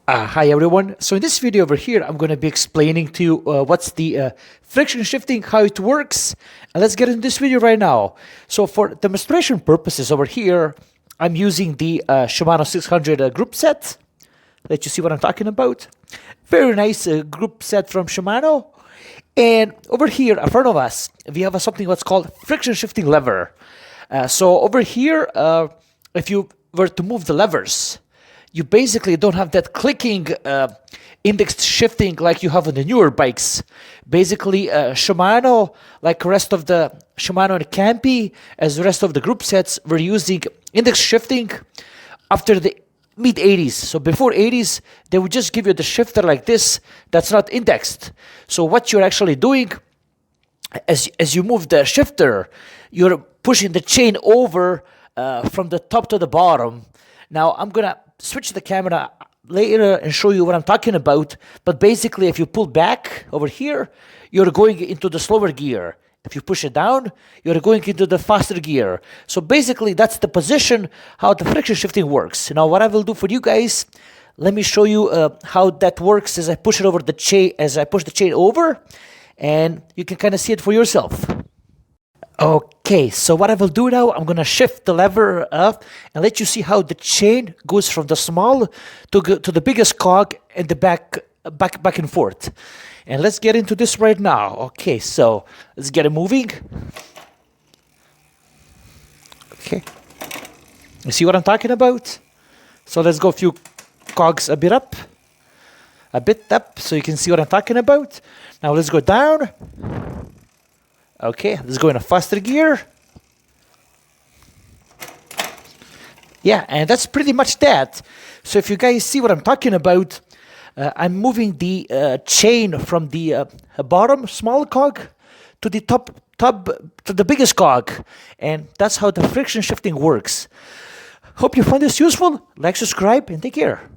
Hi everyone. So in this video over here, I'm going to be explaining to you what's the friction shifting, how it works, and let's get into this video right now. So for demonstration purposes over here, I'm using the Shimano 600 group set. Let you see what I'm talking about. Very nice group set from Shimano. And over here in front of us, we have something what's called friction shifting lever. So over here, if you were to move the levers, you basically don't have that clicking index shifting like you have on the newer bikes. Basically, Shimano, like the rest of the Shimano and Campy, as the rest of the group sets, were using index shifting after the mid 80s. So before 80s, they would just give you the shifter like this that's not indexed. So what you're actually doing, as you move the shifter, you're pushing the chain over from the top to the bottom. Now I'm gonna switch the camera later and show you what I'm talking about, but basically if you pull back over here, you're going into the slower gear. If you push it down, you're going into the faster gear. So basically that's the position, how the friction shifting works. Now what I will do for you guys, let me show you how that works as I push it over the chain, as I push the chain over, and you can kind of see it for yourself. Okay, so what I will do now, I'm gonna shift the lever up and let you see how the chain goes from the small to the biggest cog and the back and forth. And let's get into this right now. Okay, so let's get it moving. Okay, you see what I'm talking about? So let's go a few cogs a bit up, so you can see what I'm talking about. Now let's go down. Okay, let's go in a faster gear. Yeah, and that's pretty much that. So if you guys see what I'm talking about, I'm moving the chain from the bottom small cog to the top to the biggest cog, and that's how the friction shifting works. Hope you found this useful. Like, subscribe, and take care.